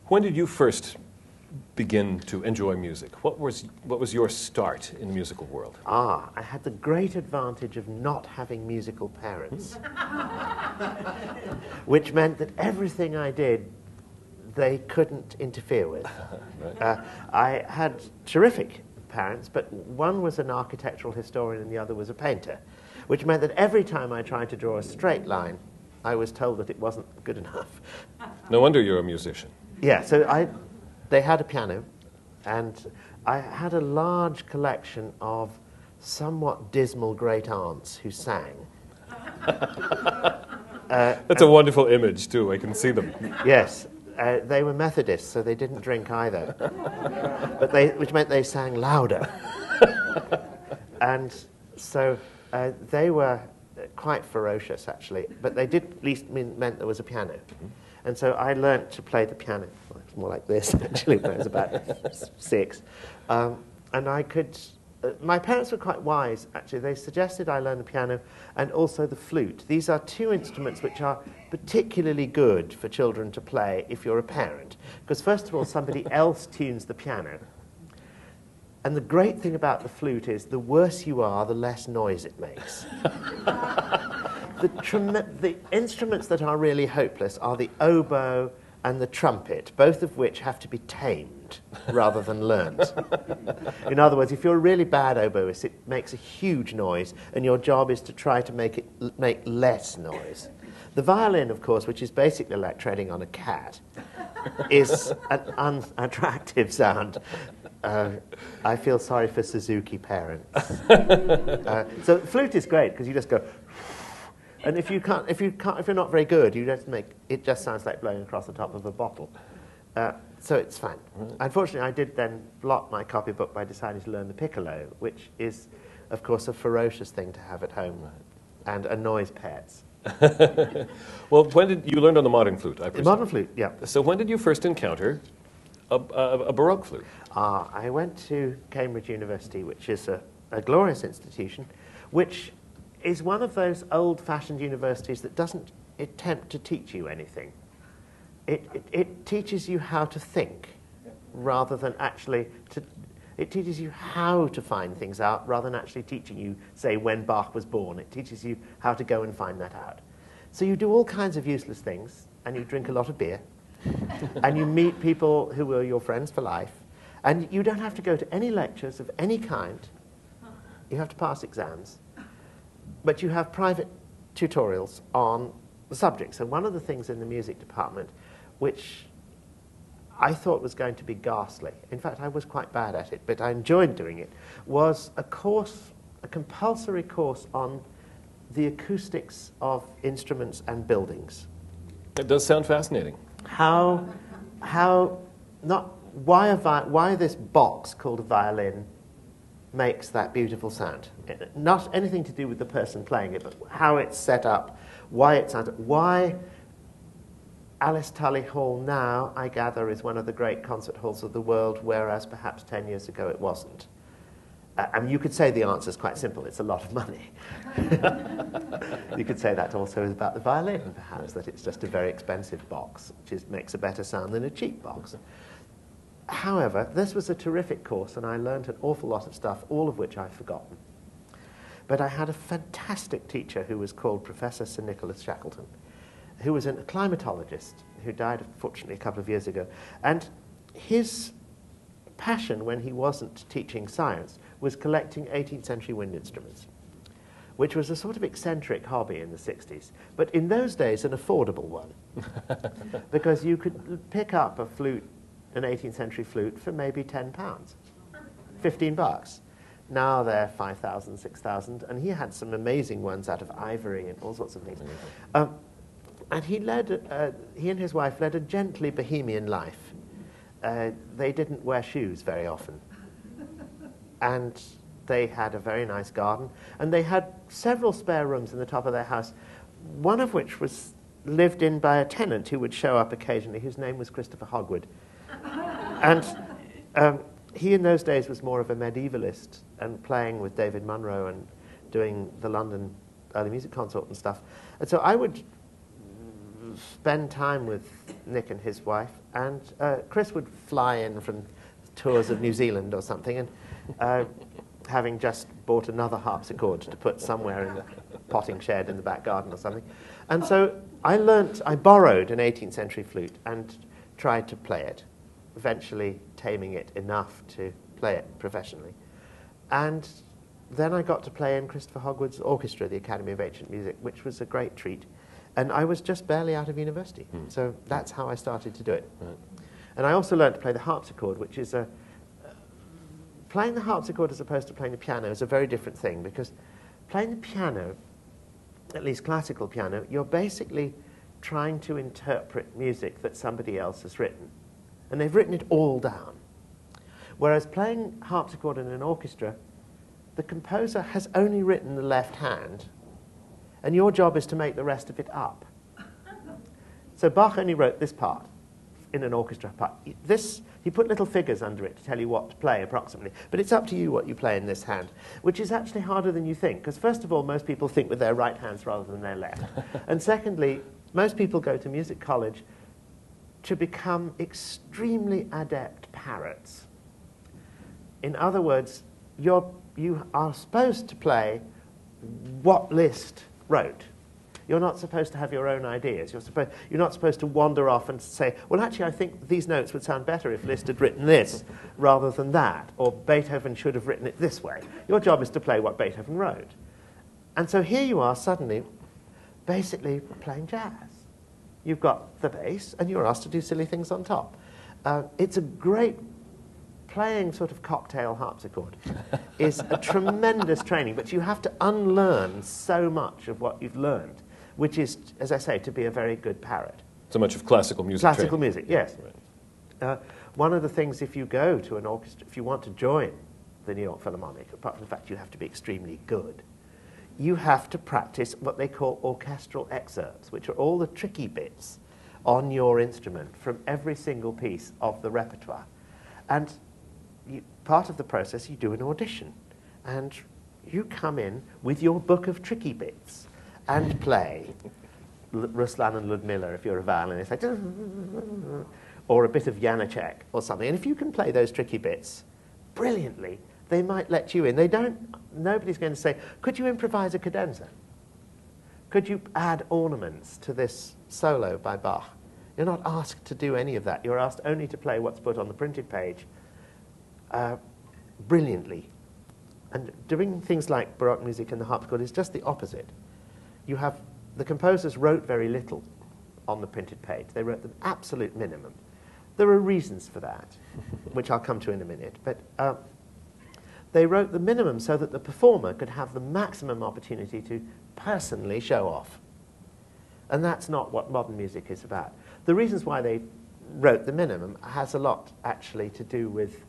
When did you first begin to enjoy music? What was your start in the musical world? I had the great advantage of not having musical parents, which meant that everything I did, they couldn't interfere with. Right. I had terrific parents, but one was an architectural historian and the other was a painter, which meant that every time I tried to draw a straight line, I was told that it wasn't good enough. No wonder you're a musician. Yeah, so they had a piano, and I had a large collection of somewhat dismal great-aunts who sang. That's a wonderful image, too. I can see them. Yes. They were Methodists, so they didn't drink either, which meant they sang louder. And so they were quite ferocious, actually, but they did at least meant there was a piano. Mm-hmm. And so I learnt to play the piano. Well, it's more like this, actually, when I was about 6. And I could... my parents were quite wise, actually. They suggested I learn the piano and also the flute. These are two instruments which are particularly good for children to play if you're a parent. Because first of all, somebody else tunes the piano. And the great thing about the flute is the worse you are, the less noise it makes. The instruments that are really hopeless are the oboe and the trumpet, both of which have to be tamed rather than learnt. In other words, if you're a really bad oboist, it makes a huge noise, and your job is to try to make it make less noise. The violin, of course, which is basically like treading on a cat, is an unattractive sound. I feel sorry for Suzuki parents. So flute is great because you just go, and if you're not very good, you just make it just sounds like blowing across the top of a bottle. So it's fine. Unfortunately, I did then block my copybook by deciding to learn the piccolo, which is, of course, a ferocious thing to have at home and annoys pets. Well, when did you learn on the modern flute? I presume. The modern flute, yeah. So when did you first encounter a Baroque flute? I went to Cambridge University, which is a glorious institution, which is one of those old-fashioned universities that doesn't attempt to teach you anything. It teaches you how to think rather than actually to... It teaches you how to find things out rather than actually teaching you, say, when Bach was born. It teaches you how to go and find that out. So you do all kinds of useless things, and you drink a lot of beer, and you meet people who are your friends for life, and you don't have to go to any lectures of any kind. You have to pass exams, but you have private tutorials on the subjects. And one of the things in the music department, which I thought was going to be ghastly, in fact I was quite bad at it, but I enjoyed doing it, was a compulsory course on the acoustics of instruments and buildings. It does sound fascinating. Why this box called a violin makes that beautiful sound. Not anything to do with the person playing it, but how it's set up, why it sounds, why Alice Tully Hall now, I gather, is one of the great concert halls of the world, whereas perhaps 10 years ago it wasn't. I mean, you could say the answer is quite simple. It's a lot of money. You could say that also is about the violin, perhaps, that it's just a very expensive box, which makes a better sound than a cheap box. However, this was a terrific course, and I learned an awful lot of stuff, all of which I've forgotten. But I had a fantastic teacher who was called Professor Sir Nicholas Shackleton, who was a climatologist who died, unfortunately, a couple of years ago. And his passion, when he wasn't teaching science, was collecting 18th century wind instruments, which was a sort of eccentric hobby in the 60s. But in those days, an affordable one, because you could pick up a flute, an 18th century flute, for maybe £10, $15. Now they're 5,000, 6,000, and he had some amazing ones out of ivory and all sorts of things. And he and his wife led a gently bohemian life. They didn't wear shoes very often. And they had a very nice garden. And they had several spare rooms in the top of their house, one of which was lived in by a tenant who would show up occasionally, whose name was Christopher Hogwood. And he in those days was more of a medievalist and playing with David Munro and doing the London Early Music Consort and stuff. And so I would spend time with Nick and his wife, and Chris would fly in from tours of New Zealand or something, and having just bought another harpsichord to put somewhere in the potting shed in the back garden or something. And so I borrowed an 18th century flute and tried to play it, eventually taming it enough to play it professionally. And then I got to play in Christopher Hogwood's orchestra, the Academy of Ancient Music, which was a great treat. And I was just barely out of university. So that's how I started to do it. Right. And I also learned to play the harpsichord, which is playing the harpsichord as opposed to playing the piano is a very different thing, because playing the piano, at least classical piano, you're basically trying to interpret music that somebody else has written. And they've written it all down. Whereas playing harpsichord in an orchestra, the composer has only written the left hand, and your job is to make the rest of it up. So Bach only wrote this part in an orchestra part. He put little figures under it to tell you what to play approximately, but it's up to you what you play in this hand, which is actually harder than you think, because first of all, most people think with their right hands rather than their left. And secondly, most people go to music college to become extremely adept parrots. In other words, you are supposed to play what Liszt wrote. You're not supposed to have your own ideas. You're not supposed to wander off and say, well, actually, I think these notes would sound better if Liszt had written this rather than that, or Beethoven should have written it this way. Your job is to play what Beethoven wrote. And so here you are suddenly basically playing jazz. You've got the bass, and you're asked to do silly things on top. It's a great playing sort of cocktail harpsichord is a tremendous training, but you have to unlearn so much of what you've learned, which is, as I say, to be a very good parrot. So much of classical music Classical training. music, yes. Right. One of the things, if you go to an orchestra, if you want to join the New York Philharmonic, apart from the fact you have to be extremely good, you have to practice what they call orchestral excerpts, which are all the tricky bits on your instrument from every single piece of the repertoire. And part of the process, you do an audition, and you come in with your book of tricky bits and play Ruslan and Ludmilla if you're a violinist, or a bit of Janacek or something. And if you can play those tricky bits brilliantly, they might let you in. Nobody's going to say, could you improvise a cadenza? Could you add ornaments to this solo by Bach? You're not asked to do any of that. You're asked only to play what's put on the printed page brilliantly. And doing things like Baroque music and the harpsichord is just the opposite. The composers wrote very little on the printed page. They wrote the absolute minimum. There are reasons for that, which I'll come to in a minute. But they wrote the minimum so that the performer could have the maximum opportunity to personally show off. And that's not what modern music is about. The reasons why they wrote the minimum has a lot, actually, to do with,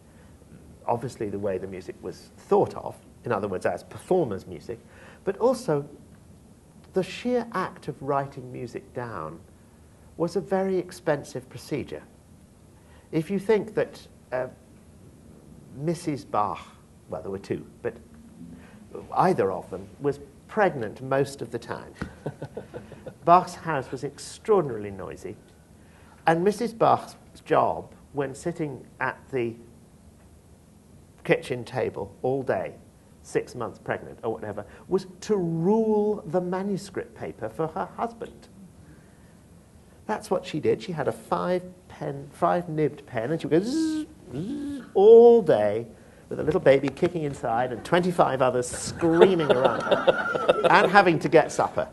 obviously, the way the music was thought of, in other words, as performers' music, but also the sheer act of writing music down was a very expensive procedure. If you think that Mrs. Bach, well, there were two, but either of them was pregnant most of the time. Bach's house was extraordinarily noisy, and Mrs. Bach's job, when sitting at the kitchen table all day, 6 months pregnant or whatever, was to rule the manuscript paper for her husband. That's what she did. She had a five-nibbed pen, and she would go zzz, zzz, all day with a little baby kicking inside and 25 others screaming around her and having to get supper.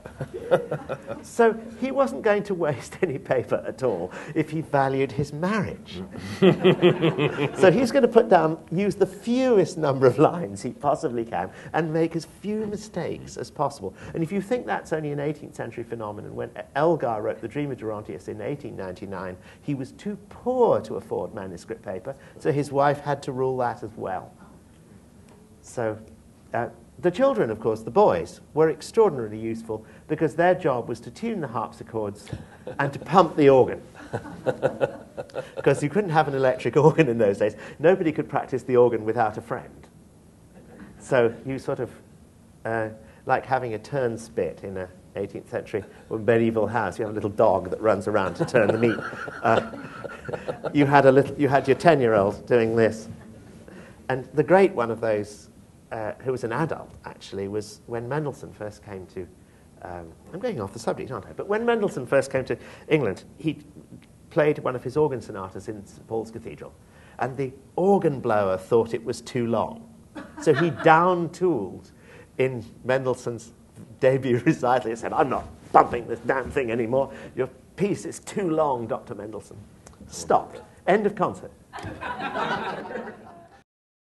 So he wasn't going to waste any paper at all if he valued his marriage. So he's going to use the fewest number of lines he possibly can and make as few mistakes as possible. And if you think that's only an 18th century phenomenon, when Elgar wrote The Dream of Gerontius in 1899, he was too poor to afford manuscript paper, so his wife had to rule that as well. So the children, of course, the boys, were extraordinarily useful because their job was to tune the harpsichords and to pump the organ. Because you couldn't have an electric organ in those days. Nobody could practice the organ without a friend. So you sort of, like having a turnspit 18th century or medieval house. You have a little dog that runs around to turn the meat. You had your 10-year-old doing this. And the great one of those, who was an adult, actually, was when Mendelssohn first came to... I'm going off the subject, aren't I? But when Mendelssohn first came to England, he played one of his organ sonatas in St. Paul's Cathedral, and the organ blower thought it was too long. So he down-tooled in Mendelssohn's debut recital. He said, "I'm not bumping this damn thing anymore. Your piece is too long, Dr. Mendelssohn." Stopped. End of concert.